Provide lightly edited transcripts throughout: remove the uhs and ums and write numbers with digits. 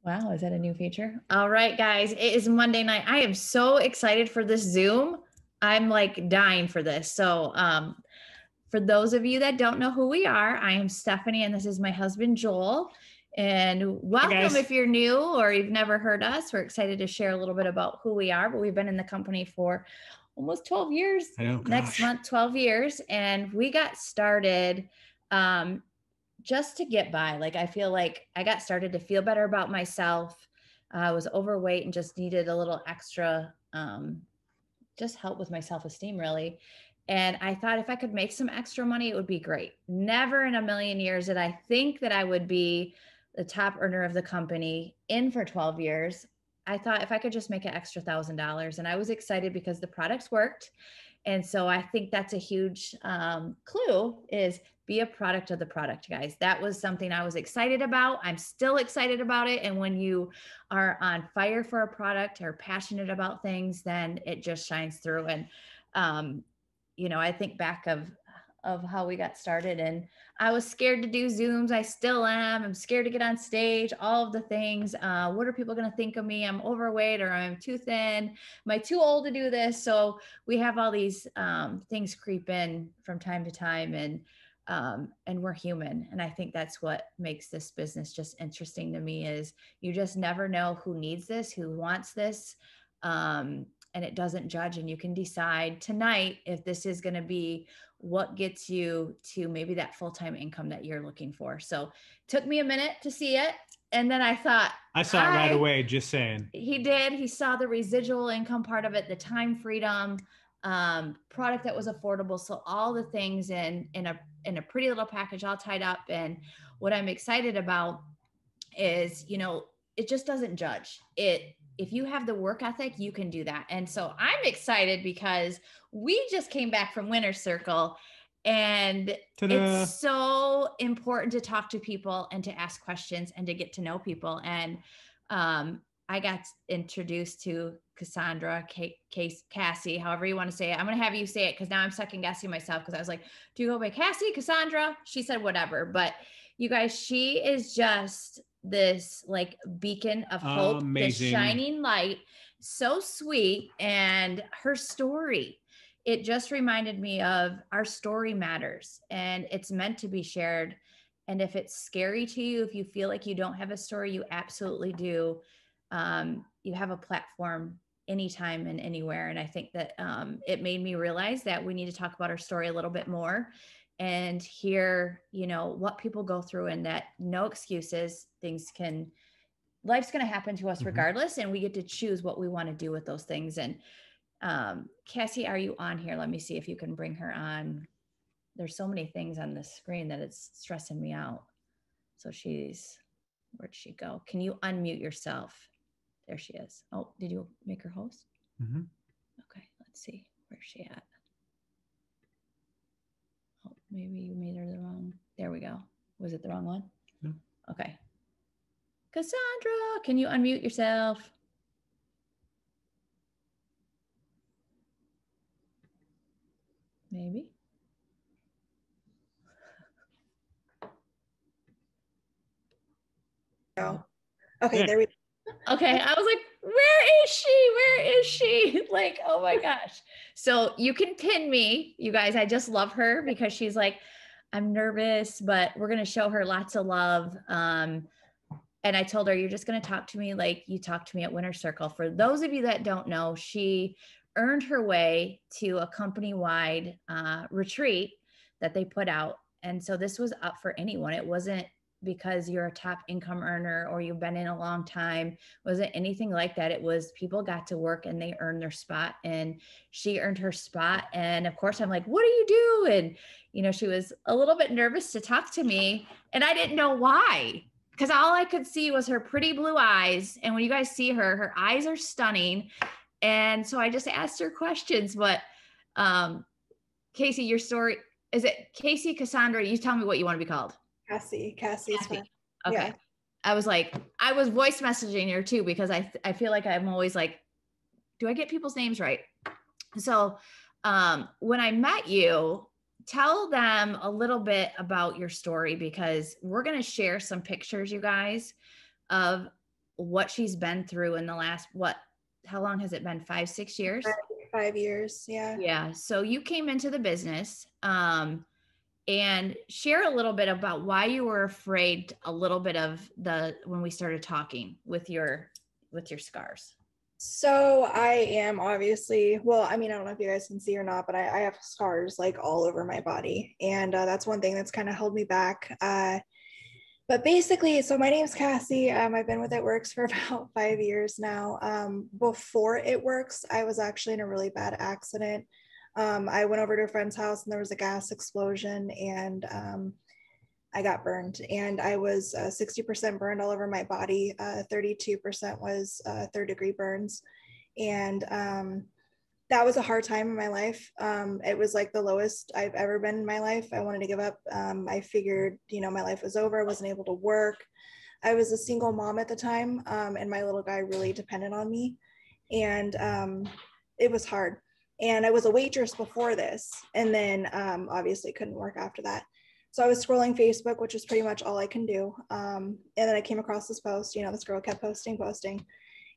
Wow, is that a new feature? All right, guys, it is Monday night. I am so excited for this Zoom. I'm like dying for this. So, for those of you that don't know who we are, I am Stephanie and this is my husband, Joel. And welcome if you're new or you've never heard us. We're excited to share a little bit about who we are, but we've been in the company for almost 12 years. I know, next month, 12 years. And we got started just to get by. Like, I feel like I got started to feel better about myself. I was overweight and just needed a little extra, just help with my self-esteem, really. And I thought if I could make some extra money, it would be great. Never in a million years did I think that I would be the top earner of the company in for 12 years. I thought if I could just make an extra $1,000, and I was excited because the products worked. And so I think that's a huge clue is be a product of the product, guys. That was something I was excited about. I'm still excited about it. And when you are on fire for a product or passionate about things, then it just shines through. And, I think back of how we got started, and I was scared to do Zooms. I still am. I'm scared to get on stage, all of the things. What are people going to think of me? I'm overweight or I'm too thin. Am I too old to do this? So we have all these things creep in from time to time, and we're human. And I think that's what makes this business just interesting to me is you just never know who needs this, who wants this. And it doesn't judge, and you can decide tonight if this is going to be what gets you to maybe that full-time income that you're looking for. So it took me a minute to see it. And then I thought, I saw it right away, just saying. He did. He saw the residual income part of it, the time freedom, product that was affordable. So all the things in a pretty little package all tied up. And what I'm excited about is, it just doesn't judge it. If you have the work ethic, you can do that. And so I'm excited because we just came back from Winter Circle, and Ta-da. It's so important to talk to people and to ask questions and to get to know people. And I got introduced to Cassandra, Cassie, however you want to say it. I'm going to have you say it because now I'm second guessing myself because I was like, do you go by Cassie, Cassandra? She said whatever. But you guys, she is just this like beacon of hope, this shining light, so sweet. And her story, it just reminded me of our story matters and it's meant to be shared. And if it's scary to you, if you feel like you don't have a story, you absolutely do. You have a platform anytime and anywhere. And I think that it made me realize that we need to talk about our story a little bit more and hear, what people go through, and that no excuses. Life's going to happen to us regardless. And we get to choose what we want to do with those things. And Cassie, are you on here? Let me see if you can bring her on. There's so many things on the screen that it's stressing me out. So where'd she go? Can you unmute yourself? There she is. Oh, did you make her host? Okay, let's see. Where's she at? Oh, maybe you made her the wrong. There we go. Was it the wrong one? No. Okay. Cassandra, can you unmute yourself? Maybe. Oh, okay, there we go. Okay, I was like, where is she? Where is she? Like, oh my gosh. So you can pin me, you guys. I just love her because she's like, I'm nervous, but we're going to show her lots of love. And I told her, you're just going to talk to me like you talked to me at Winter Circle. For those of you that don't know, she earned her way to a company-wide retreat that they put out. And so this was up for anyone. It wasn't because you're a top income earner or you've been in a long time. It wasn't anything like that. It was people got to work and they earned their spot, and she earned her spot. And of course I'm like, what do you do? And, she was a little bit nervous to talk to me, and I didn't know why, because all I could see was her pretty blue eyes. And when you guys see her, her eyes are stunning. And so I just asked her questions. But Casey, your story, is it Casey, Cassandra? You tell me what you want to be called. Cassie. Okay. Yeah. I was voice messaging her too, because I feel like I'm always like, do I get people's names right? So when I met you, tell them a little bit about your story, because we're going to share some pictures, you guys, of what she's been through in the last, how long has it been? 5-6 years? 5 years. Yeah. Yeah. So you came into the business, and share a little bit about why you were afraid a little bit of when we started talking with your scars. So I am obviously, well, I mean, I don't know if you guys can see or not, but I have scars like all over my body. And that's one thing that's kind of held me back. But basically, so my name's Cassie. I've been with It Works for about 5 years now. Before It Works, I was actually in a really bad accident. I went over to a friend's house and there was a gas explosion, and I got burned, and I was 60% burned all over my body. 32% was third-degree burns. And that was a hard time in my life. It was like the lowest I've ever been in my life. I wanted to give up. I figured, my life was over. I wasn't able to work. I was a single mom at the time, and my little guy really depended on me. And it was hard. And I was a waitress before this, and then obviously couldn't work after that. So I was scrolling Facebook, which is pretty much all I can do. And then I came across this post. This girl kept posting,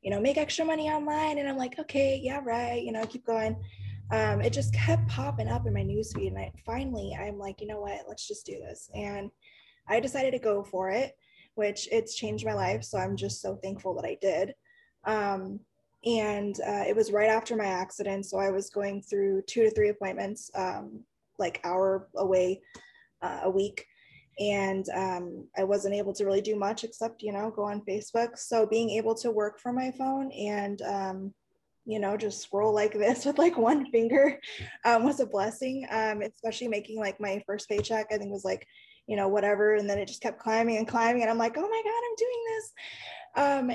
make extra money online. And I'm like, okay, yeah, right. Keep going. It just kept popping up in my newsfeed. And I'm like, you know what, let's just do this. And I decided to go for it, which it's changed my life. So I'm just so thankful that I did. And it was right after my accident. So I was going through 2 to 3 appointments, like hour away a week. And I wasn't able to really do much except, go on Facebook. So being able to work from my phone and, just scroll like this with like one finger was a blessing, especially making like my first paycheck, I think was like, whatever. And then it just kept climbing and climbing. And I'm like, oh my God, I'm doing this.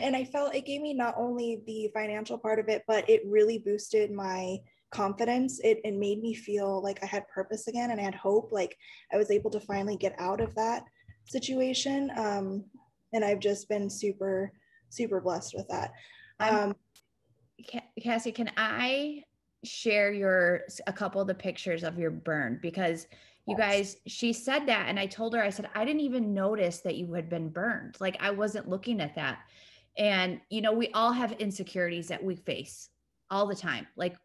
And I felt it gave me not only the financial part of it, but it really boosted my confidence. It made me feel like I had purpose again, and I had hope. Like I was able to finally get out of that situation. And I've just been super, super blessed with that. Cassie, can I share a couple of the pictures of your burn? Because you guys, she said that, and I told her, I said, I didn't even notice that you had been burned. Like I wasn't looking at that. And, we all have insecurities that we face all the time. Like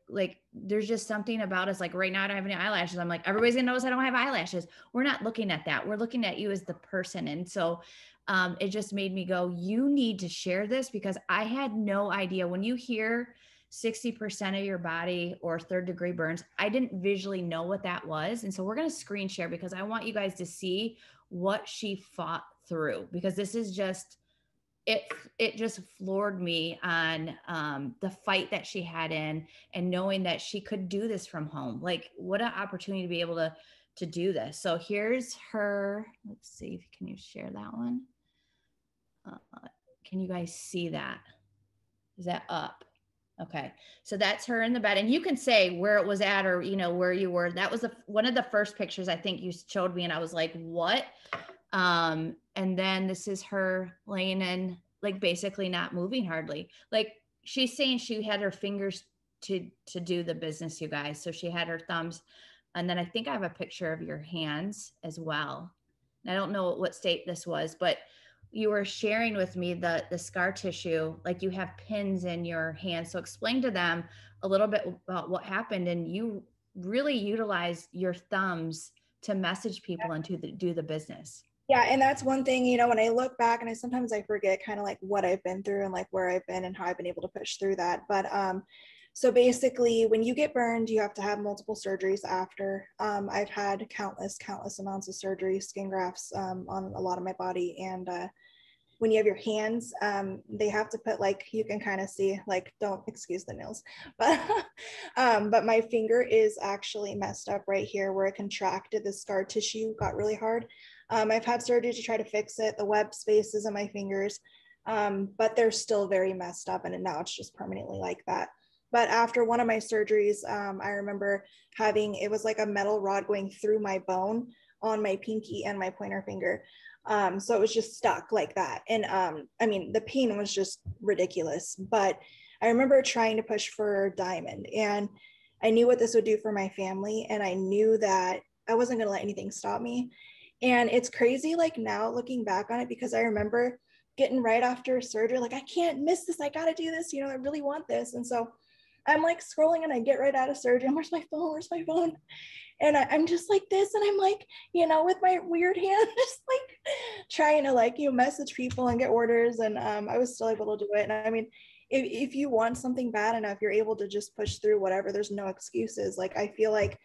there's just something about us. Like right now I don't have any eyelashes. I'm like, everybody's gonna notice I don't have eyelashes. We're not looking at that. We're looking at you as the person. And so it just made me go, you need to share this, because I had no idea. When you hear 60% of your body or third-degree burns, I didn't visually know what that was. And so we're going to screen share, because I want you guys to see what she fought through, because this is just, it just floored me on the fight that she had in, and knowing that she could do this from home. Like what an opportunity to be able to do this. So here's her, let's see, can you share that one? Can you guys see that? Is that up? Okay. So that's her in the bed, and you can say where it was at, or, where you were. That was one of the first pictures I think you showed me. And I was like, what? And then this is her laying in, like basically not moving hardly. Like she's saying she had her fingers to do the business, you guys. So she had her thumbs. And then I think I have a picture of your hands as well. I don't know what state this was, but you were sharing with me the scar tissue, like you have pins in your hands. So explain to them a little bit about what happened. And you really utilize your thumbs to message people and to do the business. Yeah. And that's one thing, when I look back, and sometimes I forget kind of like what I've been through and like where I've been and how I've been able to push through that. But so basically when you get burned, you have to have multiple surgeries after. I've had countless amounts of surgery, skin grafts on a lot of my body. And when you have your hands, they have to put, like, you can kind of see, like, don't excuse the nails, but my finger is actually messed up right here where it contracted. The scar tissue got really hard. I've had surgery to try to fix it, the web spaces in my fingers, but they're still very messed up, and now it's just permanently like that. But after one of my surgeries, I remember it was like a metal rod going through my bone on my pinky and my pointer finger. So it was just stuck like that. And I mean, the pain was just ridiculous, but I remember trying to push for diamond, and I knew what this would do for my family. And I knew that I wasn't going to let anything stop me. And it's crazy, like now looking back on it, because I remember getting right after surgery, like, I can't miss this. I got to do this. I really want this. And so I'm like scrolling and I get right out of surgery. And where's my phone? Where's my phone? And I'm just like this. And I'm like, with my weird hand, just like trying to like, message people and get orders. And I was still able to do it. And I mean, if you want something bad enough, you're able to just push through whatever. There's no excuses. Like, I feel like,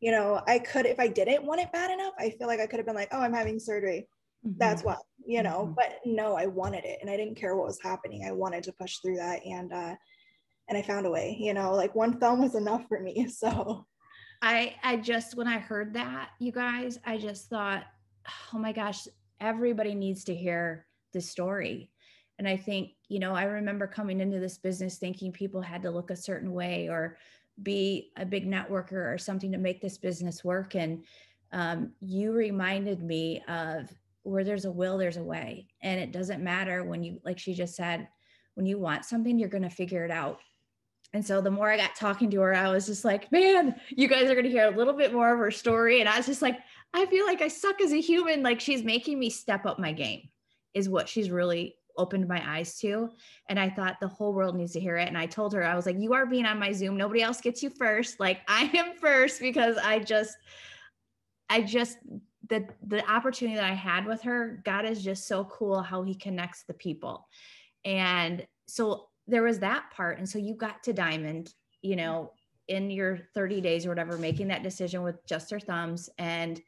I could, if I didn't want it bad enough, I feel like I could have been like, oh, I'm having surgery. That's what, but no, I wanted it. And I didn't care what was happening. I wanted to push through that. And I found a way, like one film was enough for me. So I just, when I heard that, you guys, I just thought, oh my gosh, everybody needs to hear this story. And I think, I remember coming into this business thinking people had to look a certain way or be a big networker or something to make this business work. And you reminded me of where there's a will, there's a way. And it doesn't matter when you, like she just said, when you want something, you're going to figure it out. And so the more I got talking to her, I was just like, man, you guys are going to hear a little bit more of her story. And I was just like, I feel like I suck as a human. Like, she's making me step up my game is what she's really opened my eyes to. And I thought the whole world needs to hear it. And I told her, I was like, you are being on my Zoom. Nobody else gets you first. Like, I am first, because I just, the opportunity that I had with her, God is just so cool how he connects the people. And so there was that part. And so you got to Diamond, in your 30 days or whatever, making that decision with just her thumbs. And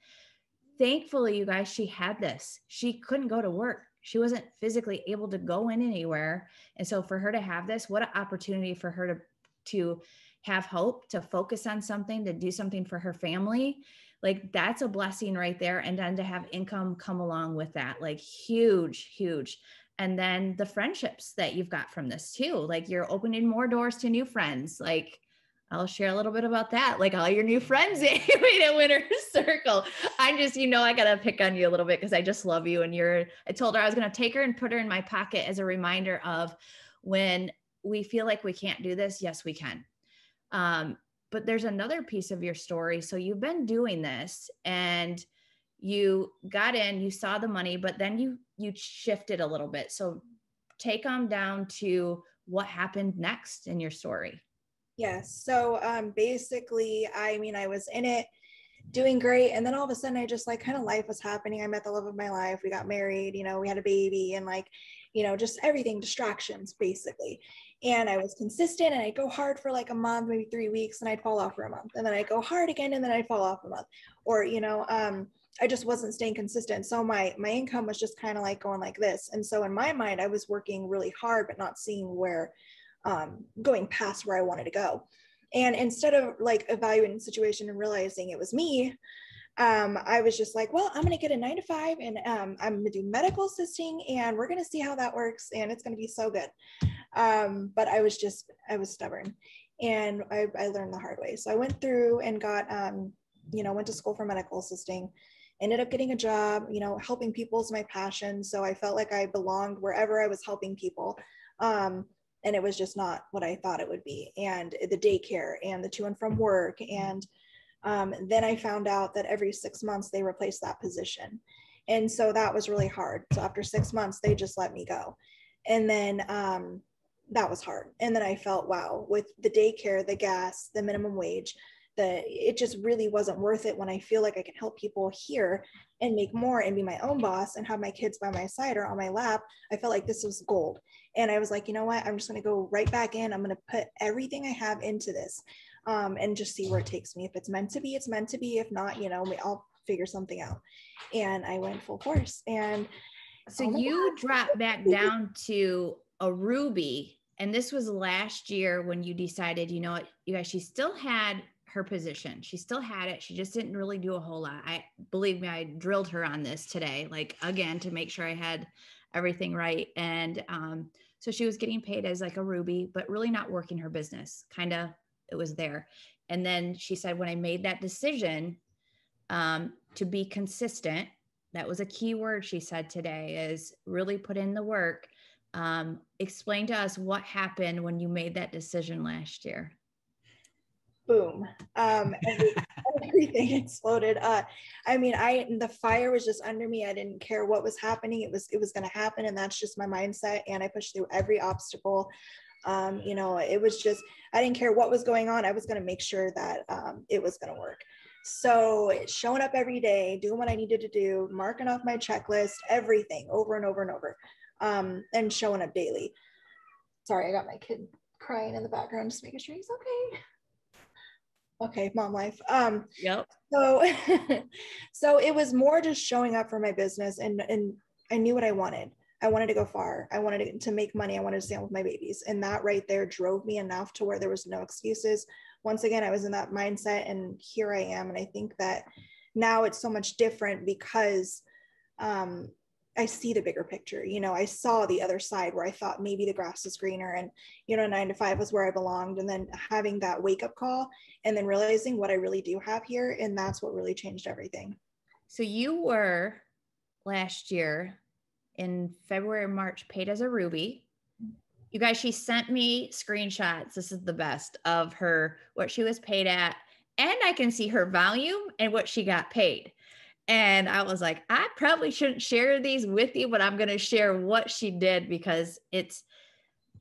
thankfully, you guys, she had this. She couldn't go to work. She wasn't physically able to go in anywhere. And so for her to have this, what an opportunity for her to have hope, to focus on something, to do something for her family. Like, that's a blessing right there. And then to have income come along with that, like, huge, huge. And then the friendships that you've got from this too, like, you're opening more doors to new friends. Like, I'll share a little bit about that. Like, all your new friends that you made at Winner's Circle. I'm just, I got to pick on you a little bit because I just love you. And I told her I was going to take her and put her in my pocket as a reminder of when we feel like we can't do this. Yes, we can. But there's another piece of your story. So you've been doing this and you got in, you saw the money, but then you shifted a little bit. So take them down to what happened next in your story. Yes. So basically, I was in it doing great. And then all of a sudden, I just like kind of life was happening. I met the love of my life. We got married, we had a baby and like, just everything, distractions basically. And I was consistent and I'd go hard for like a month, maybe 3 weeks, and I'd fall off for a month. And then I'd go hard again and then I'd fall off a month. Or, I just wasn't staying consistent. So my income was just kind of like going like this. And so in my mind, I was working really hard, but not seeing where going past where I wanted to go. And instead of like evaluating the situation and realizing it was me, I was just like, well, I'm going to get a 9 to 5 and I'm going to do medical assisting and we're going to see how that works. And it's going to be so good. But I was stubborn and I learned the hard way. So I went through and got, went to school for medical assisting, ended up getting a job, helping people is my passion. So I felt like I belonged wherever I was helping people. And it was just not what I thought it would be. And the daycare and the to and from work. And then I found out that every 6 months they replaced that position. And so that was really hard. So after 6 months, they just let me go. And then that was hard. And then I felt, wow, with the daycare, the gas, the minimum wage, it just really wasn't worth it when I feel like I can help people here and make more and be my own boss and have my kids by my side or on my lap. I felt like this was gold. And I was like, you know what? I'm just going to go right back in. I'm going to put everything I have into this and just see where it takes me. If it's meant to be, it's meant to be. If not, I'll figure something out. And I went full force. And so you dropped back down to a Ruby. And this was last year when you decided, you know what, you guys, she still had her position. She still had it. She just didn't really do a whole lot. Believe me, I drilled her on this today, like again, to make sure I had everything right. And so she was getting paid as like a Ruby, but really not working her business. Kind of, it was there. And then she said, when I made that decision to be consistent, that was a key word she said today, is really put in the work. Explain to us what happened when you made that decision last year. boom. Everything exploded. I mean, the fire was just under me. I didn't care what was happening. It was going to happen. And that's just my mindset. And I pushed through every obstacle. You know, it was just, I didn't care what was going on. I was going to make sure that it was going to work. So showing up every day, doing what I needed to do, marking off my checklist, everything over and over and over, and showing up daily. Sorry, I got my kid crying in the background, just making sure he's okay. Okay, mom life. Yep. So, so it was more just showing up for my business, and I knew what I wanted. I wanted to go far. I wanted to make money. I wanted to stand with my babies, and that right there drove me enough to where there was no excuses. Once again, I was in that mindset, and here I am. And I think that now it's so much different because I see the bigger picture. You know, I saw the other side where I thought maybe the grass is greener, and, you know, 9 to 5 was where I belonged. And then having that wake up call and then realizing what I really do have here. And that's what really changed everything. So you were last year in February, March, paid as a Ruby. You guys, she sent me screenshots. This is the best of her, what she was paid at. And I can see her volume and what she got paid. And I was like, I probably shouldn't share these with you, but I'm going to share what she did because it's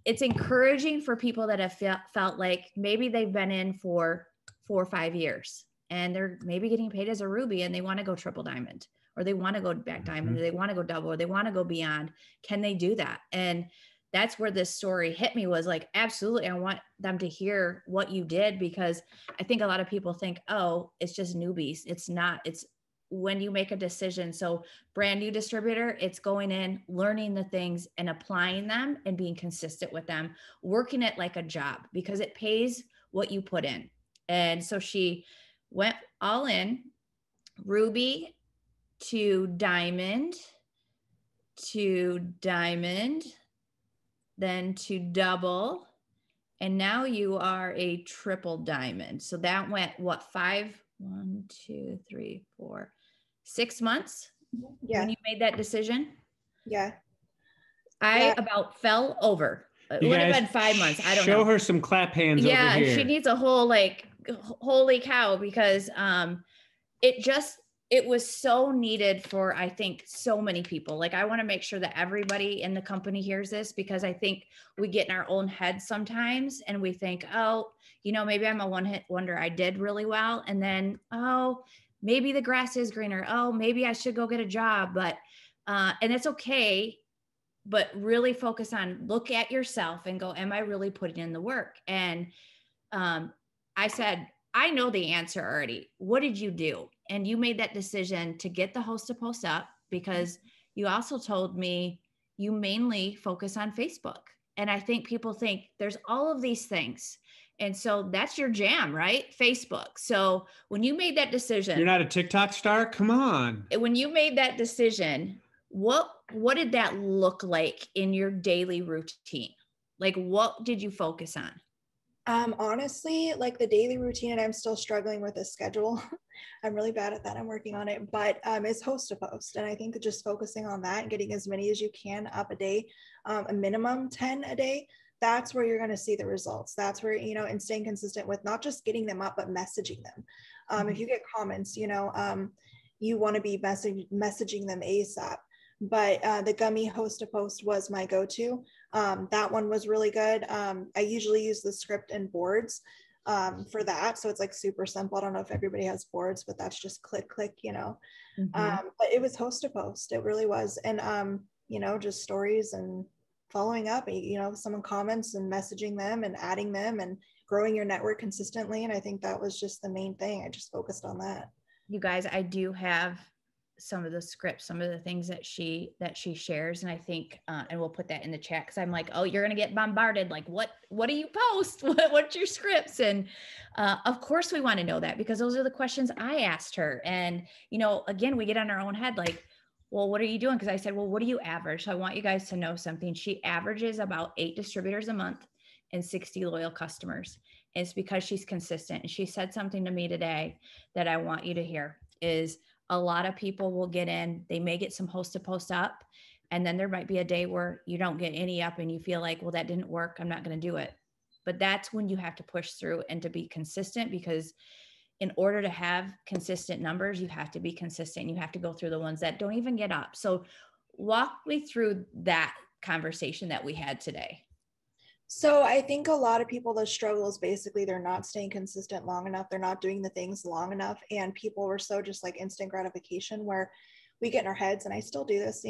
encouraging for people that have felt like maybe they've been in for 4 or 5 years and they're maybe getting paid as a Ruby and they want to go triple diamond, or they want to go back diamond, or they want to go double, or they want to go beyond. Can they do that? And that's where this story hit me, was like, absolutely. I want them to hear what you did, because I think a lot of people think, oh, it's just newbies. It's not. It's when you make a decision. So brand new distributor, it's going in, learning the things and applying them and being consistent with them, working it like a job, because it pays what you put in. And so she went all in, Ruby to diamond, then to double. And now you are a triple diamond. So that went what, 6 months when you made that decision? Yeah. I about fell over. It would have been 5 months. I don't know. Show her some clap hands over here. Yeah, she needs a whole, like, holy cow, because it was so needed for, I think, so many people. Like, I want to make sure that everybody in the company hears this, because I think we get in our own heads sometimes and we think, oh, you know, maybe I'm a one-hit wonder. I did really well. And then, oh, maybe the grass is greener. Oh, maybe I should go get a job. But, and it's okay, but really focus on, look at yourself and go, am I really putting in the work? And I said, I know the answer already. What did you do? And you made that decision to get the host to post up, because you also told me you mainly focus on Facebook. And I think people think there's all of these things. And so that's your jam, right? Facebook. So when you made that decision, you're not a TikTok star? Come on. When you made that decision, what did that look like in your daily routine? Like, what did you focus on? Honestly, like the daily routine, and I'm still struggling with a schedule. I'm really bad at that. I'm working on it, but is host to post. And I think that just focusing on that and getting as many as you can up a day, a minimum 10 a day, that's where you're going to see the results. That's where, you know, and staying consistent with not just getting them up, but messaging them. If you get comments, you know, you want to be messaging them ASAP. But the gummy host to post was my go-to. That one was really good. I usually use the script and boards for that. So it's like super simple. I don't know if everybody has boards, but that's just click, you know. But it was host to post. It really was. And, you know, just stories and following up, you know, someone comments and messaging them and adding them and growing your network consistently. And I think that was just the main thing. I just focused on that. You guys, I do have some of the scripts, some of the things that she shares. And I think, and we'll put that in the chat, because I'm like, oh, you're going to get bombarded. Like, what do you post? What's your scripts? And of course we want to know that, because those are the questions I asked her. And, you know, again, we get on our own head, like, well, what are you doing? Because I said, well, what do you average? So I want you guys to know something. She averages about 8 distributors a month and 60 loyal customers. And it's because she's consistent. And she said something to me today that I want you to hear is, a lot of people will get in, they may get some host to post up, and then there might be a day where you don't get any up and you feel like, well, that didn't work, I'm not going to do it. but that's when you have to push through and to be consistent, because in order to have consistent numbers, you have to be consistent. You have to go through the ones that don't even get up. So walk me through that conversation that we had today. So I think a lot of people, the struggle is basically they're not staying consistent long enough. They're not doing the things long enough. And people were so just like instant gratification, where we get in our heads, and I still do this,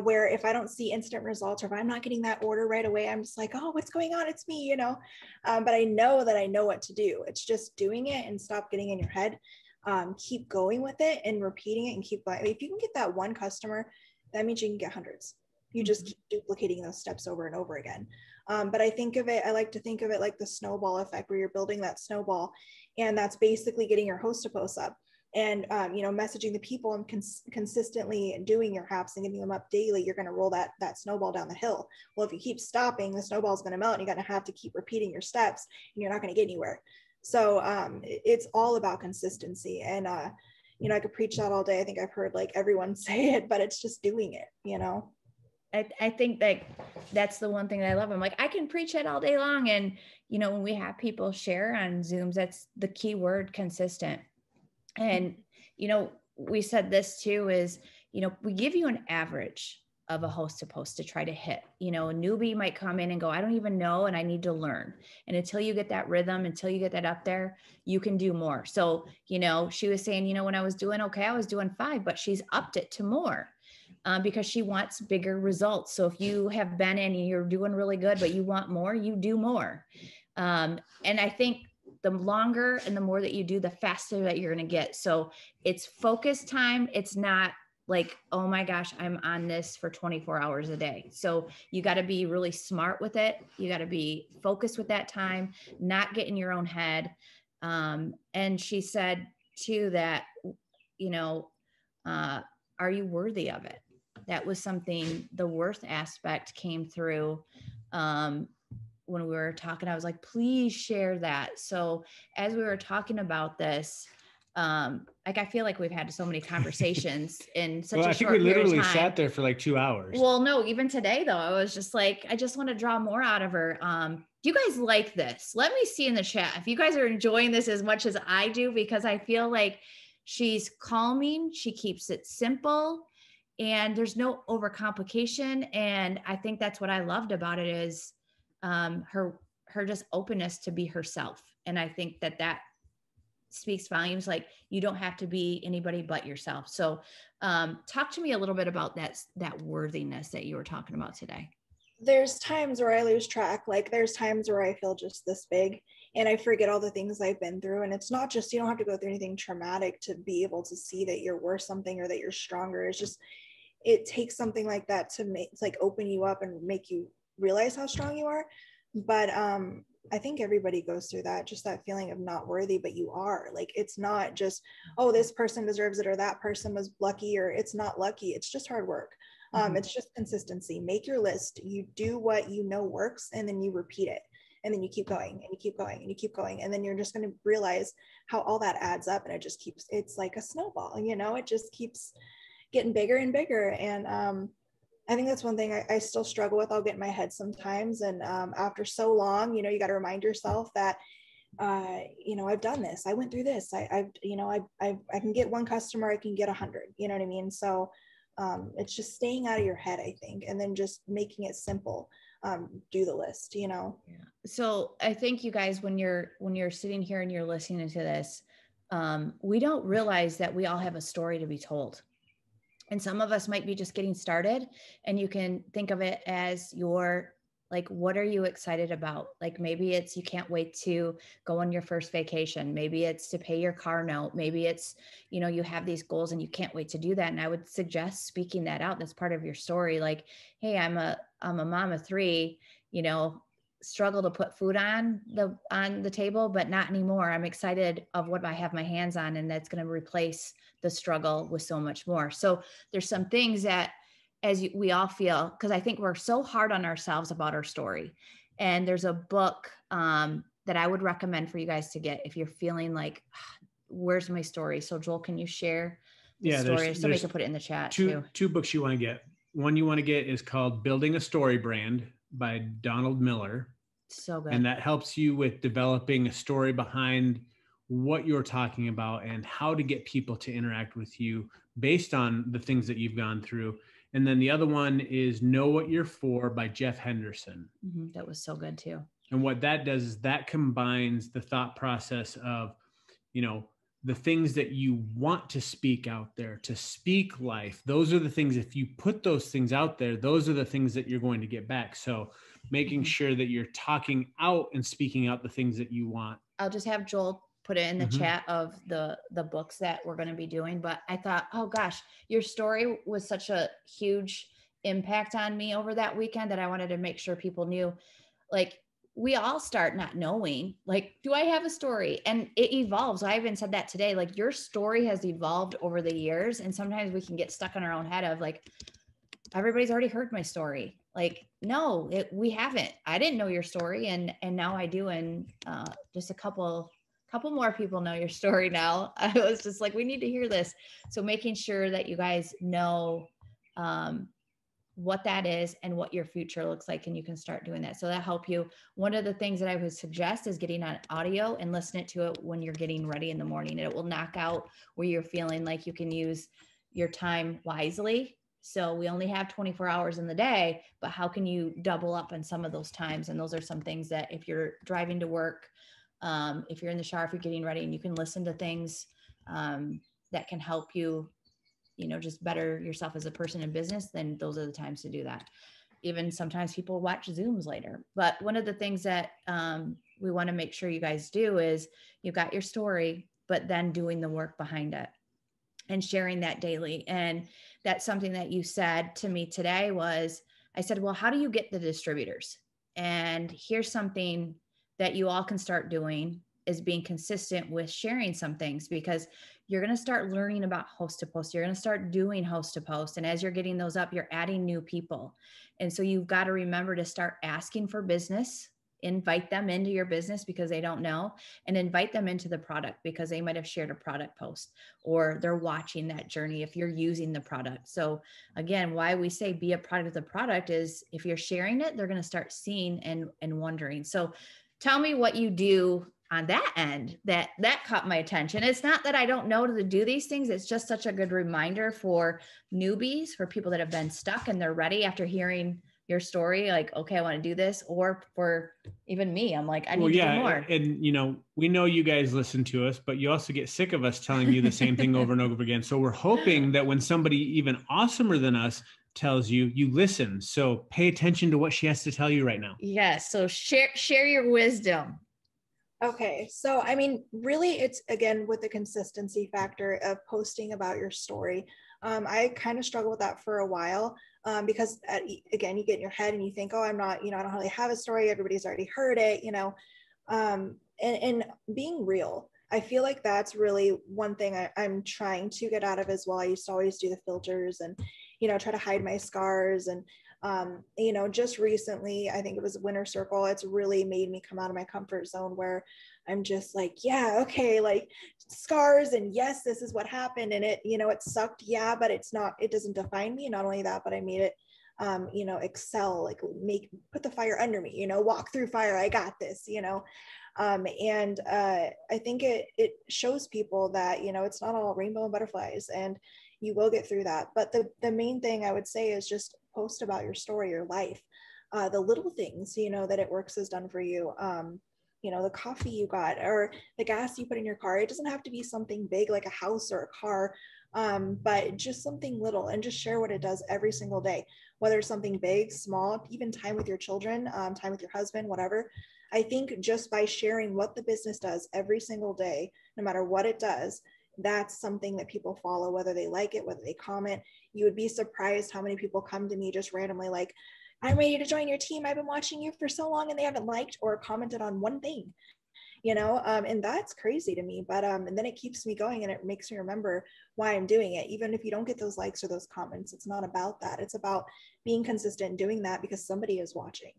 where if I don't see instant results, or if I'm not getting that order right away, I'm just like, oh, what's going on? It's me, but I know that I know what to do. It's just doing it and stop getting in your head. Keep going with it and repeating it and keep going. I mean, if you can get that one customer, that means you can get hundreds. You just keep duplicating those steps over and over again. But I like to think of it like the snowball effect, where you're building that snowball, and that's basically getting your host to post up and, messaging the people and consistently doing your haps and getting them up daily. You're going to roll that snowball down the hill. Well, if you keep stopping, the snowball is going to melt, and you're going to have to keep repeating your steps, and you're not going to get anywhere. So it's all about consistency. And, I could preach that all day. I think I've heard like everyone say it, but it's just doing it, I think that that's the one thing that I love. I'm like, I can preach it all day long. And, when we have people share on Zooms, that's the key word, consistent. And, we said this too, is, we give you an average of a host to post to try to hit. A newbie might come in and go, I don't even know, and I need to learn. And until you get that rhythm, until you get that up there, you can do more. So, she was saying, when I was doing okay, I was doing 5, but she's upped it to more. Because she wants bigger results. So if you have been in and you're doing really good, but you want more, you do more. And I think the longer and the more that you do, the faster that you're going to get. So it's focus time. It's not like, oh my gosh, I'm on this for 24 hours a day. So you got to be really smart with it. You got to be focused with that time, not get in your own head. And she said too that, are you worthy of it? That was something, the worth aspect came through when we were talking. I was like, please share that. So as we were talking about this, I feel like we've had so many conversations in such a short period of time. I think we literally sat there for like 2 hours. Well, no, even today though, I was just like, I just want to draw more out of her. Do you guys like this? Let me see in the chat if you guys are enjoying this as much as I do, because I feel like she's calming. She keeps it simple. And there's no overcomplication. And I think that's what I loved about it, is her just openness to be herself. And I think that speaks volumes. Like, you don't have to be anybody but yourself. So talk to me a little bit about that worthiness that you were talking about today. There's times where I lose track. Like, there's times where I feel just this big and I forget all the things I've been through. And it's not just, you don't have to go through anything traumatic to be able to see that you're worth something or that you're stronger. It's just, it takes something like that to make, like, open you up and make you realize how strong you are. But I think everybody goes through that, just that feeling of not worthy, but you are. Like, it's not just, oh, this person deserves it, or that person was lucky, or it's not lucky. It's just hard work. It's just consistency. Make your list. You do what you know works, and then you repeat it. And then you keep going and you keep going and you keep going. And then you're just going to realize how all that adds up. And it just keeps, it's like a snowball, it just keeps getting bigger and bigger. And I think that's one thing I still struggle with. I'll get in my head sometimes. And after so long, you got to remind yourself that, I've done this. I went through this. I can get one customer, I can get 100, you know what I mean? So it's just staying out of your head, I think, and then just making it simple. Do the list, Yeah. So I think you guys, when you're sitting here and you're listening to this, we don't realize that we all have a story to be told. And some of us might be just getting started, and you can think of it as like, what are you excited about? Like, maybe it's, you can't wait to go on your first vacation. Maybe it's to pay your car note. Maybe it's, you have these goals and you can't wait to do that. And I would suggest speaking that out. That's part of your story. Like, hey, I'm a mom of 3, struggle to put food on the table, but not anymore. I'm excited of what I have my hands on, and that's going to replace the struggle with so much more. So there's some things that, we all feel, because I think we're so hard on ourselves about our story. And there's a book that I would recommend for you guys to get if you're feeling like, where's my story? So Joel, can you share the story? Somebody could put it in the chat too. Two books you want to get. One you want to get is called Building a Story Brand by Donald Miller. So good. And that helps you with developing a story behind what you're talking about and how to get people to interact with you based on the things that you've gone through. And then the other one is Know What You're For by Jeff Henderson. Mm-hmm. That was so good too. And what that does is that combines the thought process of, you know, the things that you want to speak out there, to speak life. Those are the things, if you put those things out there, those are the things that you're going to get back. So making sure that you're talking out and speaking out the things that you want. I'll just have Joel put it in the chat of the books that we're going to be doing. But I thought, oh gosh, your story was such a huge impact on me over that weekend that I wanted to make sure people knew, like, we all start not knowing, like, do I have a story? And it evolves. I even said that today, like, your story has evolved over the years. And sometimes we can get stuck in our own head of like, everybody's already heard my story. Like, no, we haven't. I didn't know your story. And now I do. And just a couple more people know your story now. I was just like, we need to hear this. So making sure that you guys know what that is and what your future looks like, and you can start doing that. So that help you. One of the things that I would suggest is getting on audio and listening to it when you're getting ready in the morning. It will knock out where you're feeling like you can use your time wisely. So we only have 24 hours in the day, but how can you double up on some of those times? And those are some things that if you're driving to work, if you're in the shower, if you're getting ready, and you can listen to things that can help you, you know, just better yourself as a person in business, then those are the times to do that. Even sometimes people watch Zooms later. But one of the things that we want to make sure you guys do is you've got your story, but then doing the work behind it and sharing that daily. And that's something that you said to me today was, I said, well, how do you get the distributors? And here's something that you all can start doing is being consistent with sharing some things, because you're going to start learning about host to post. You're going to start doing host to post. And as you're getting those up, you're adding new people. And so you've got to remember to start asking for business, invite them into your business because they don't know, and invite them into the product because they might have shared a product post or they're watching that journey if you're using the product. So again, why we say be a product of the product is if you're sharing it, they're going to start seeing and wondering. So tell me what you do on that end that caught my attention. It's not that I don't know to do these things. It's just such a good reminder for newbies, for people that have been stuck and they're ready after hearing your story, like, okay, I want to do this. Or for even me, I'm like, I need to do more. And you know, we know you guys listen to us, but you also get sick of us telling you the same thing over and over again. So we're hoping that when somebody even awesomer than us tells you, you listen. So pay attention to what she has to tell you right now. Yes. So share your wisdom. Okay. So, I mean, really it's again with the consistency factor of posting about your story. I kind of struggled with that for a while because again, you get in your head and you think, oh, I'm not, you know, I don't really have a story. Everybody's already heard it, you know, and being real. I feel like that's really one thing I'm trying to get out of as well. I used to always do the filters and, you know, try to hide my scars. And, you know, just recently, I think it was Winter Circle. It's really made me come out of my comfort zone where I'm just like, yeah, okay, like scars. And yes, this is what happened. And it, you know, it sucked. Yeah, but it doesn't define me. Not only that, but I made it, you know, excel, like put the fire under me, you know, walk through fire. I got this, you know. I think it shows people that, you know, it's not all rainbow and butterflies and you will get through that. But the main thing I would say is just post about your story, your life, the little things, you know, that It Works has done for you. You know, the coffee you got or the gas you put in your car. It doesn't have to be something big like a house or a car, but just something little, and just share what it does every single day, whether it's something big, small, even time with your children, time with your husband, whatever. I think just by sharing what the business does every single day, no matter what it does, that's something that people follow, whether they like it, whether they comment. You would be surprised how many people come to me just randomly like, I'm ready to join your team. I've been watching you for so long, and they haven't liked or commented on one thing, you know, and that's crazy to me. But and then it keeps me going and it makes me remember why I'm doing it. Even if you don't get those likes or those comments, it's not about that. It's about being consistent and doing that because somebody is watching.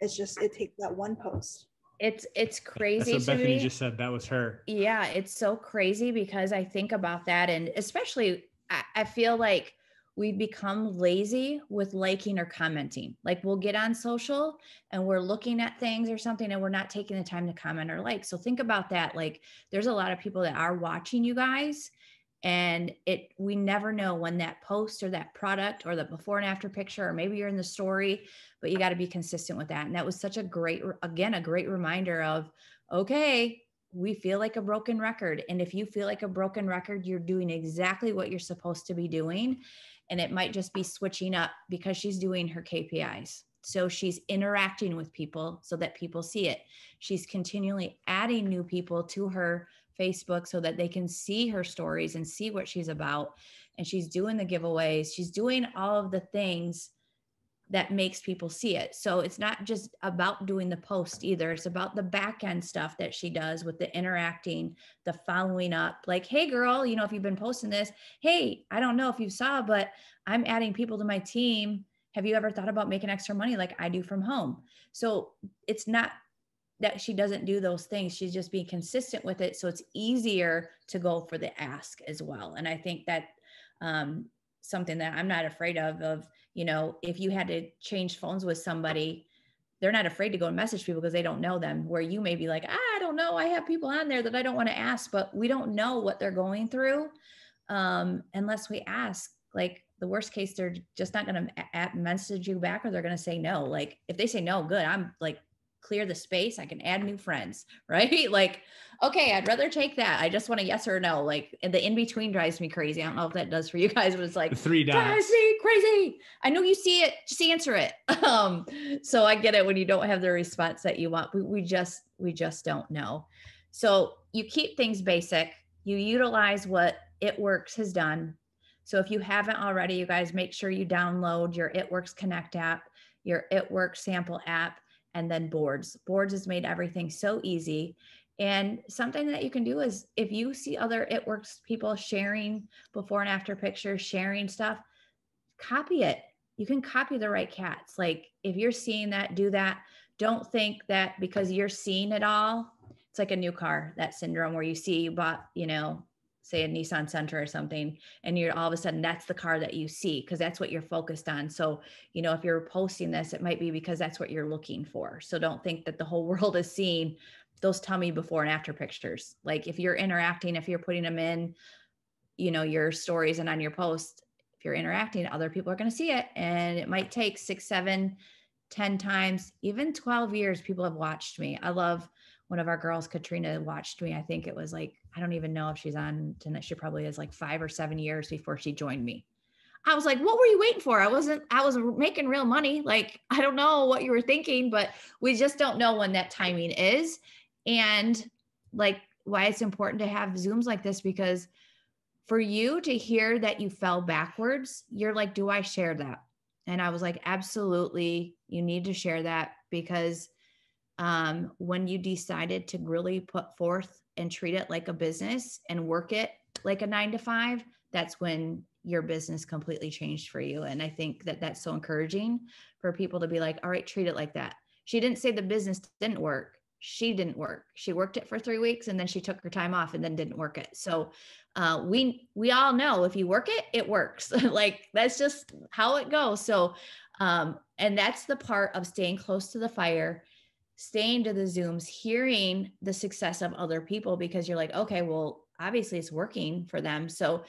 It's just, it takes that one post. It's crazy. That's what Bethany just said. That was her. Yeah, it's so crazy because I think about that, and especially I feel like we become lazy with liking or commenting. Like we'll get on social and we're looking at things or something and we're not taking the time to comment or like. So think about that. Like there's a lot of people that are watching you guys, and we never know when that post or that product or the before and after picture, or maybe you're in the story, but you got to be consistent with that. And that was such a great reminder of, okay, we feel like a broken record. And if you feel like a broken record, you're doing exactly what you're supposed to be doing. And it might just be switching up because she's doing her KPIs. So she's interacting with people so that people see it. She's continually adding new people to her Facebook so that they can see her stories and see what she's about. And she's doing the giveaways. She's doing all of the things that makes people see it. So it's not just about doing the post either. It's about the back end stuff that she does with the interacting, the following up, like, hey girl, you know, if you've been posting this, hey, I don't know if you saw, but I'm adding people to my team. Have you ever thought about making extra money like I do from home? So it's not that she doesn't do those things. She's just being consistent with it. So it's easier to go for the ask as well. And I think that something that I'm not afraid of, you know, if you had to change phones with somebody, they're not afraid to go and message people because they don't know them, where you may be like, I don't know, I have people on there that I don't want to ask, but we don't know what they're going through unless we ask. Like the worst case, they're just not going to message you back, or they're going to say no. Like if they say no, good, I'm like, clear the space. I can add new friends, right? Like, okay, I'd rather take that. I just want a yes or no. Like the in-between drives me crazy. I don't know if that does for you guys, but it's like, the 3 dots. Drives me crazy. I know you see it, just answer it. So I get it when you don't have the response that you want. We just don't know. So you keep things basic. You utilize what It Works has done. So if you haven't already, you guys make sure you download your It Works Connect app, your It Works sample app, and then boards. Boards has made everything so easy. And something that you can do is if you see other It Works people sharing before and after pictures, sharing stuff, copy it. You can copy the right cats. Like if you're seeing that, do that. Don't think that because you're seeing it all, it's like a new car, that syndrome where you bought, you know, say a Nissan Sentra or something, and you're all of a sudden that's the car that you see because that's what you're focused on. So, you know, if you're posting this, it might be because that's what you're looking for. So don't think that the whole world is seeing those tummy before and after pictures. Like if you're interacting, if you're putting them in, you know, your stories and on your post, if you're interacting, other people are going to see it. And it might take 6, 7, 10 times, even 12 years, people have watched me. I love one of our girls, Katrina, watched me. I think it was like, I don't even know if she's on tonight. She probably is like 5 or 7 years before she joined me. I was like, what were you waiting for? I was making real money. Like, I don't know what you were thinking, but we just don't know when that timing is. And like why it's important to have Zooms like this, because for you to hear that you fell backwards, you're like, do I share that? And I was like, absolutely. You need to share that because when you decided to really put forth and treat it like a business and work it like a 9 to 5, that's when your business completely changed for you. And I think that that's so encouraging for people to be like, all right, treat it like that. She didn't say the business didn't work. She didn't work. She worked it for 3 weeks and then she took her time off and then didn't work it. So we all know if you work it, it works. Like that's just how it goes. So, and that's the part of staying close to the fire, staying to the Zooms, hearing the success of other people, because you're like, okay, well, obviously it's working for them. So,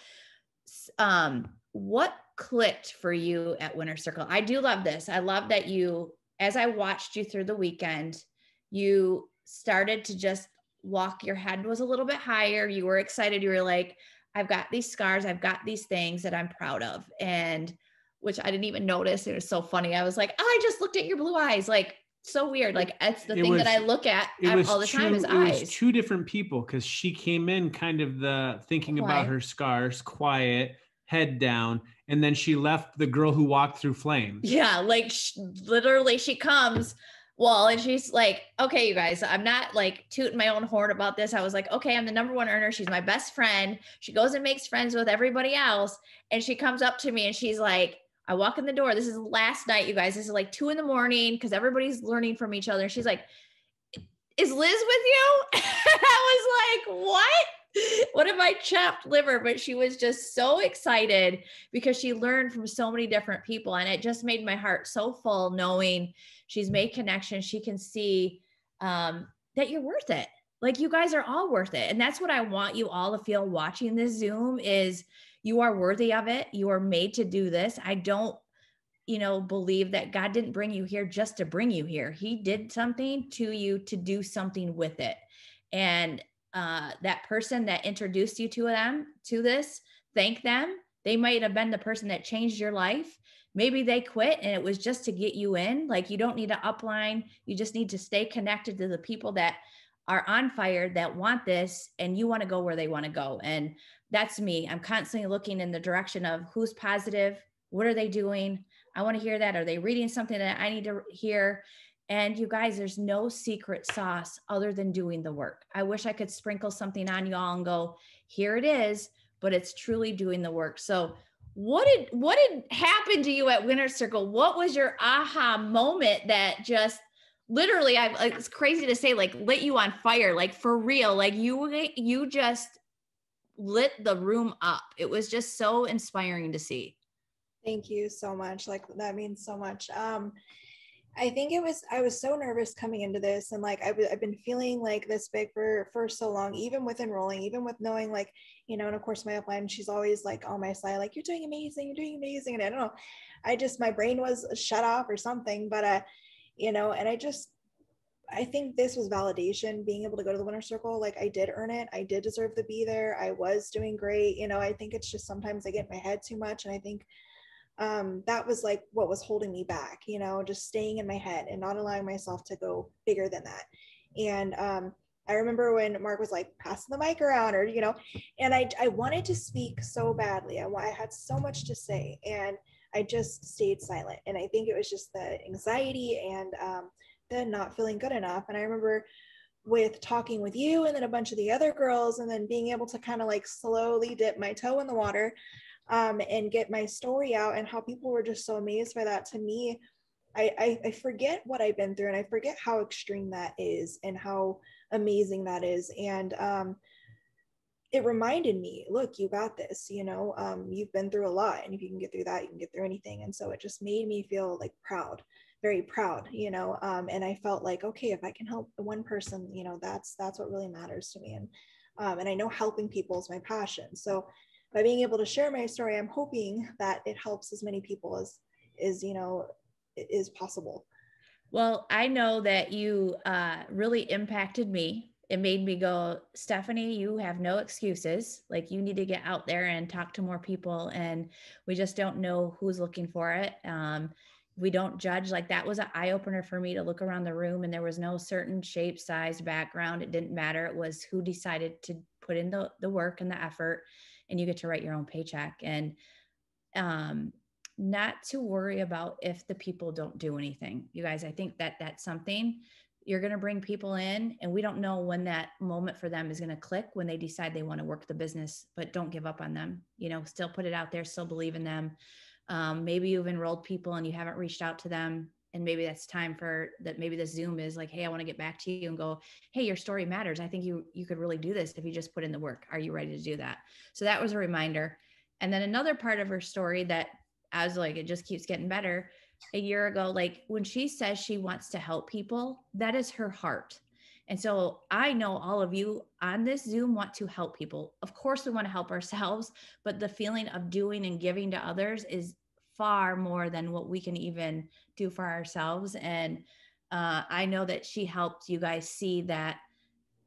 what clicked for you at Winter Circle? I do love this. I love that you, as I watched you through the weekend, you started to just walk, your head was a little bit higher. You were excited. You were like, I've got these scars. I've got these things that I'm proud of. And which I didn't even notice. It was so funny. I was like, oh, I just looked at your blue eyes. Like, so weird. Like that's the thing that I look at all the time is eyes. It was 2 different people because she came in kind of the thinking about her scars, quiet, head down, and then she left the girl who walked through flames. Yeah, like literally she comes, well, and she's like, okay, you guys, I'm not like tooting my own horn about this. I was like, okay, I'm the #1 earner. She's my best friend. She goes and makes friends with everybody else. And she comes up to me and she's like, I walk in the door. This is last night, you guys. This is like 2 a.m. because everybody's learning from each other. She's like, is Liz with you? I was like, what? one of my chopped liver, but she was just so excited because she learned from so many different people. And it just made my heart so full knowing she's made connections. She can see that you're worth it. Like, you guys are all worth it. And that's what I want you all to feel watching this Zoom is you are worthy of it. You are made to do this. I don't, believe that God didn't bring you here just to bring you here. He did something to you to do something with it. And that person that introduced you to this, thank them. They might have been the person that changed your life. Maybe they quit and it was just to get you in. Like, you don't need to upline. You just need to stay connected to the people that are on fire, that want this, and you want to go where they want to go. And that's me. I'm constantly looking in the direction of who's positive. What are they doing? I want to hear that. Are they reading something that I need to hear? And you guys, there's no secret sauce other than doing the work. I wish I could sprinkle something on y'all and go, here it is, but it's truly doing the work. So what did happen to you at Winter Circle? What was your aha moment that just literally, it's crazy to say, like, lit you on fire, like for real, like you just lit the room up. It was just so inspiring to see. Thank you so much. Like, that means so much. I think I was so nervous coming into this, and like, I've been feeling like this big for so long, even with enrolling, even with knowing, like, and of course my upline, she's always like on my side, like, you're doing amazing. And I don't know, my brain was shut off or something, but, and I think this was validation, being able to go to the Winter Circle. Like, I did earn it. I did deserve to be there. I was doing great. I think it's just sometimes I get in my head too much. And I think that was like what was holding me back, just staying in my head and not allowing myself to go bigger than that. And I remember when Mark was like passing the mic around, or, and I wanted to speak so badly. I had so much to say, and I just stayed silent. And I think it was just the anxiety and the not feeling good enough. And I remember with talking with you and then a bunch of the other girls, and then being able to kind of like slowly dip my toe in the water and get my story out, and how people were just so amazed by that. To me, I forget what I've been through, and I forget how extreme that is and how amazing that is. And it reminded me, look, you got this, you've been through a lot, and if you can get through that, you can get through anything. And so it just made me feel like proud, very proud, and I felt like, okay, if I can help one person, that's what really matters to me. And I know helping people is my passion. So by being able to share my story, I'm hoping that it helps as many people as is possible. Well, I know that you really impacted me. It made me go, Stephanie, you have no excuses. Like, you need to get out there and talk to more people. And we just don't know who's looking for it. We don't judge. Like, that was an eye opener for me to look around the room, and there was no certain shape, size, background. It didn't matter. It was who decided to put in the work and the effort, and you get to write your own paycheck. And not to worry about if the people don't do anything. You guys, I think that that's something. You're going to bring people in, and we don't know when that moment for them is going to click, when they decide they want to work the business. But don't give up on them. Still put it out there, still believe in them. Maybe you've enrolled people and you haven't reached out to them, and maybe that's time for that. Maybe the Zoom is like, hey, I want to get back to you and go, hey, your story matters. I think you could really do this if you just put in the work. Are you ready to do that? So that was a reminder. And then another part of her story that I was like, it just keeps getting better. A year ago, like, when she says she wants to help people, that is her heart. And so I know all of you on this Zoom want to help people. Of course, we want to help ourselves, but the feeling of doing and giving to others is far more than what we can even do for ourselves. And I know that she helped you guys see that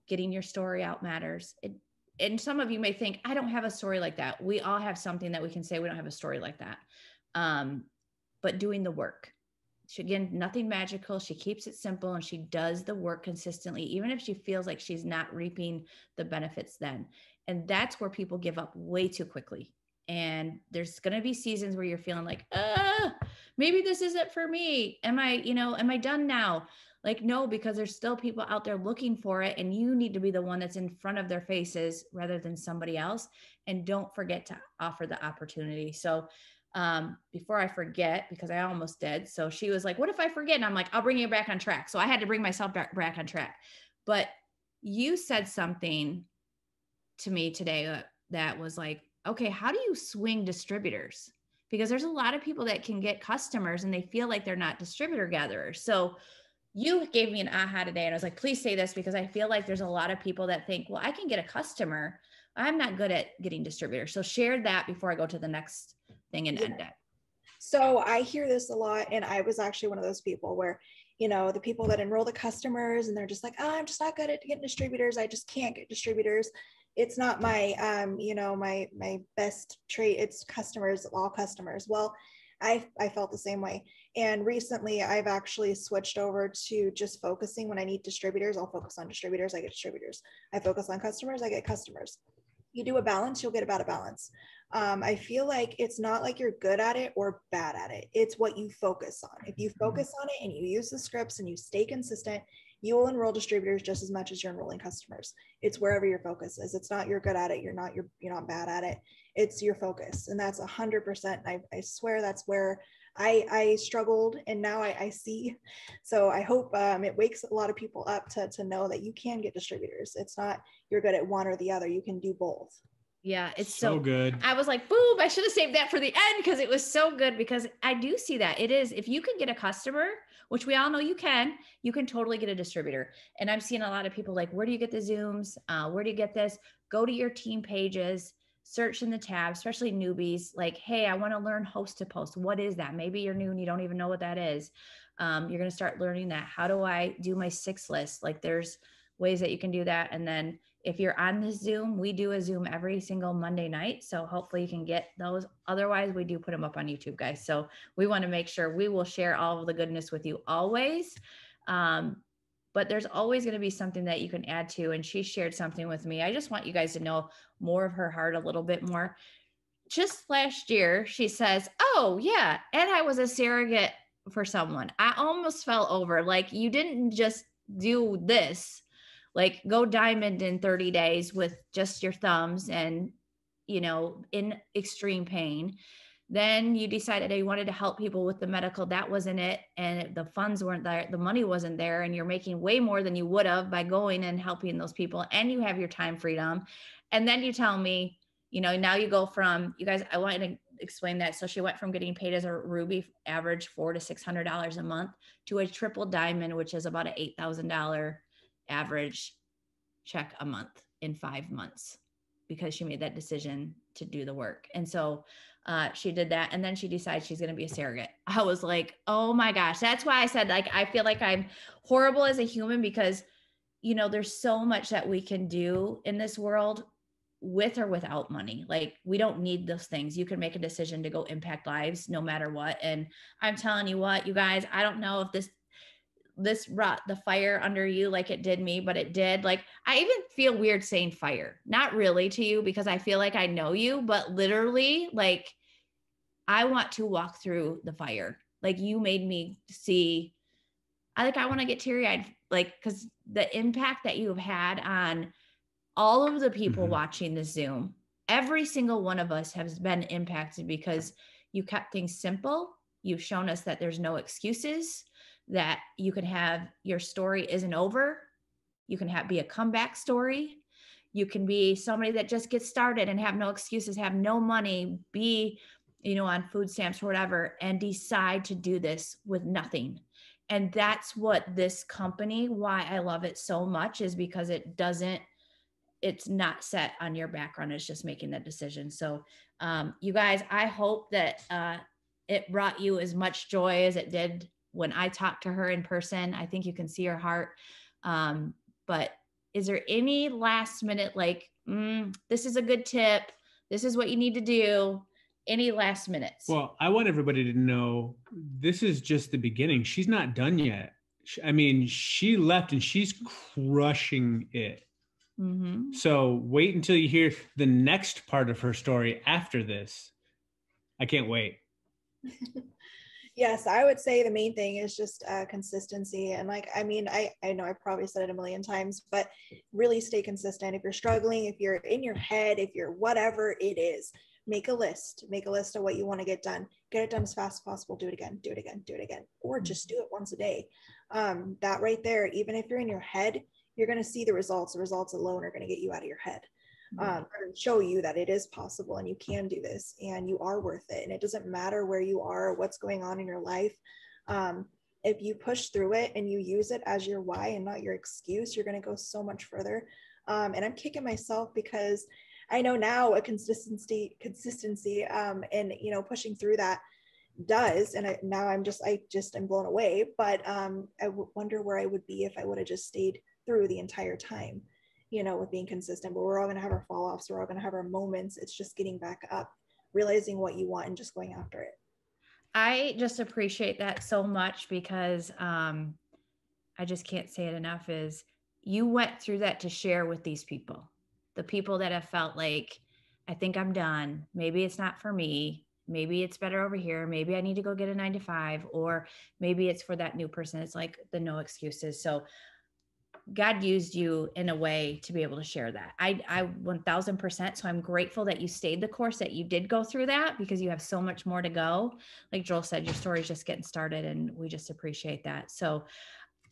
getting your story out matters. And some of you may think, I don't have a story like that. We all have something that we can say. We don't have a story like that. But doing the work. Again, nothing magical. She keeps it simple, and she does the work consistently, even if she feels like she's not reaping the benefits then. And that's where people give up way too quickly. And there's going to be seasons where you're feeling like, maybe this isn't for me. Am I done now? Like, no, because there's still people out there looking for it, and you need to be the one that's in front of their faces rather than somebody else. And don't forget to offer the opportunity. So before I forget, because I almost did. So she was like, what if I forget? And I'm like, I'll bring you back on track. So I had to bring myself back on track. But you said something to me today that was like, okay, how do you swing distributors? Because there's a lot of people that can get customers and they feel like they're not distributor gatherers. So you gave me an aha today, and I was like, please say this, because I feel like there's a lot of people that think, well, I can get a customer. I'm not good at getting distributors. So share that before I go to the next thing and end it. So I hear this a lot, and I was actually one of those people where, you know, the people that enroll the customers and they're just like, oh, I'm just not good at getting distributors. I just can't get distributors. It's not my, you know, my best trait. It's customers, all customers. Well, I felt the same way. And recently I've actually switched over to just focusing when I need distributors. I'll focus on distributors. I get distributors. I focus on customers. I get customers. You do a balance, you'll get about a balance. I feel like it's not like you're good at it or bad at it. It's what you focus on. If you focus on it and you use the scripts and you stay consistent, you will enroll distributors just as much as you're enrolling customers. It's wherever your focus is. It's not you're good at it. You're not bad at it. It's your focus. And that's 100%. I swear that's where I struggled, and now I see. So I hope it wakes a lot of people up to know that you can get distributors. It's not you're good at one or the other. You can do both. Yeah, it's so good. I was like, boom, I should have saved that for the end because it was so good, because I do see that. It is, if you can get a customer, which we all know you can totally get a distributor. And I'm seeing a lot of people like, where do you get the Zooms? Where do you get this? Go to your team pages, search in the tab, especially newbies, like, hey, I want to learn host to post. What is that? Maybe you're new and you don't even know what that is. You're going to start learning that. How do I do my 6 list? Like, there's ways that you can do that. And then if you're on the Zoom, we do a Zoom every single Monday night. So hopefully you can get those. Otherwise, we do put them up on YouTube, guys. So we want to make sure we will share all of the goodness with you always. But there's always going to be something that you can add to. And she shared something with me. I just want you guys to know more of her heart a little bit more. Just last year, she says, oh, yeah, and I was a surrogate for someone. I almost fell over. Like, you didn't just do this, like go diamond in 30 days with just your thumbs and, you know, in extreme pain. Then you decided that you wanted to help people with the medical. That wasn't it. And the funds weren't there. The money wasn't there. And you're making way more than you would have by going and helping those people. And you have your time freedom. And then you tell me, you know, now you go from, you guys, I wanted to explain that. So she went from getting paid as a Ruby average $400 to $600 a month to a triple diamond, which is about an $8,000 average check a month in 5 months, because she made that decision to do the work. And so she did that. And then she decided she's going to be a surrogate. I was like, oh my gosh. That's why I said, like, I feel like I'm horrible as a human, because, you know, there's so much that we can do in this world with or without money. Like, we don't need those things. You can make a decision to go impact lives no matter what. And I'm telling you what, you guys, I don't know if this brought the fire under you like it did me, but it did. Like, I even feel weird saying fire, not really to you, because I feel like I know you, but literally, like, I want to walk through the fire. Like, you made me see, I want to get teary eyed, like, cause the impact that you've had on all of the people watching the Zoom, every single one of us has been impacted because you kept things simple. You've shown us that there's no excuses, that you can have, your story isn't over. You can be a comeback story. You can be somebody that just gets started and have no excuses, have no money, be, you know, on food stamps or whatever, and decide to do this with nothing. And that's what this company, why I love it so much, is because it's not set on your background. It's just making that decision. So you guys, I hope that it brought you as much joy as it did when I talked to her in person. I think you can see her heart. But is there any last minute, like, this is a good tip, this is what you need to do? Any last minutes? Well, I want everybody to know this is just the beginning. She's not done yet. I mean, she left and she's crushing it. So wait until you hear the next part of her story after this. I can't wait. Yes, I would say the main thing is just consistency. And like, I mean, I know I probably said it a million times, but really stay consistent. If you're struggling, if you're in your head, if you're whatever it is, make a list of what you want to get done. Get it done as fast as possible. Do it again, do it again, do it again, or just do it once a day. That right there, even if you're in your head, you're going to see the results. The results alone are going to get you out of your head. show you that it is possible and you can do this and you are worth it. And it doesn't matter where you are, what's going on in your life. If you push through it and you use it as your why and not your excuse, you're going to go so much further. And I'm kicking myself because I know now a consistency, and, you know, pushing through that does. And I just am blown away, but I wonder where I would be if I would have just stayed through the entire time, you know, with being consistent. But we're all going to have our fall offs. We're all going to have our moments. It's just getting back up, realizing what you want and just going after it. I just appreciate that so much because I just can't say it enough, is you went through that to share with these people, the people that have felt like, I think I'm done. Maybe it's not for me. Maybe it's better over here. Maybe I need to go get a 9 to 5, or maybe it's for that new person. It's like the no excuses. So God used you in a way to be able to share that. I 1000%. So I'm grateful that you stayed the course, that you did go through that, because you have so much more to go. Like Joel said, your story is just getting started, and we just appreciate that. So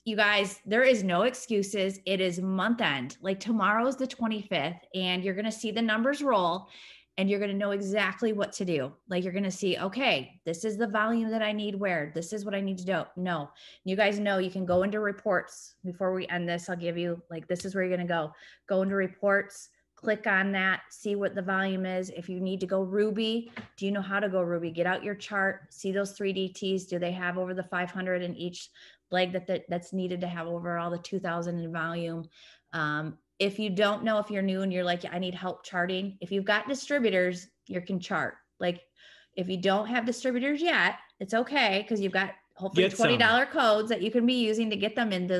you guys, there is no excuses. It is month end. Like tomorrow's the 25th, and you're going to see the numbers roll, and you're going to know exactly what to do. Like you're going to see, okay, this is the volume that I need where, this is what I need to do. No, you guys know you can go into reports. Before we end this, I'll give you, like, this is where you're going to go into reports, click on that, see what the volume is. If you need to go Ruby, do you know how to go Ruby? Get out your chart, see those 3DTs. Do they have over the 500 in each leg that's needed to have over all the 2000 in volume? If you don't know, if you're new and you're like, I need help charting, if you've got distributors, you can chart. Like if you don't have distributors yet, it's okay, because you've got hopefully $20 codes that you can be using to get them into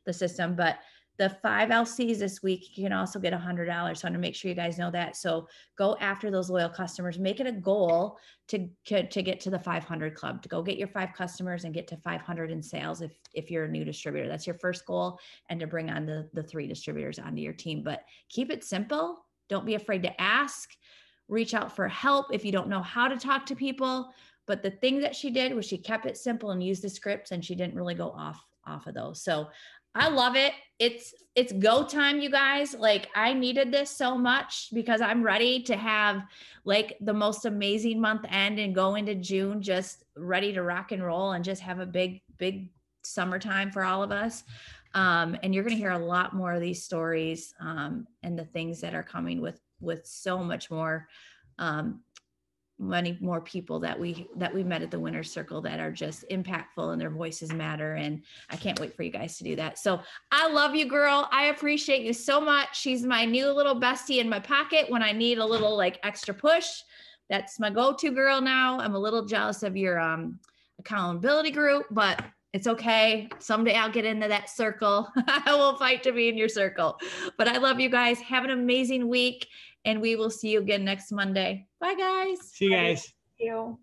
the system. But the 5 LCs this week, you can also get $100. So I want to make sure you guys know that. So go after those loyal customers, make it a goal to get to the 500 club, to go get your 5 customers and get to 500 in sales. If you're a new distributor, that's your first goal, and to bring on the 3 distributors onto your team. But keep it simple. Don't be afraid to ask, reach out for help if you don't know how to talk to people. But the thing that she did was she kept it simple and used the scripts, and she didn't really go off of those. So I love it. It's go time, you guys. Like I needed this so much, because I'm ready to have like the most amazing month end and go into June just ready to rock and roll and just have a big summertime for all of us. And you're going to hear a lot more of these stories and the things that are coming with so much more, many more people that we met at the Winner's Circle that are just impactful and their voices matter. And I can't wait for you guys to do that. So I love you, girl. I appreciate you so much. She's my new little bestie in my pocket when I need a little like extra push. That's my go-to girl now. I'm a little jealous of your accountability group, but it's okay. Someday I'll get into that circle. I will fight to be in your circle. But I love you guys. Have an amazing week. And we will see you again next Monday. Bye, guys. See you guys. Thank you.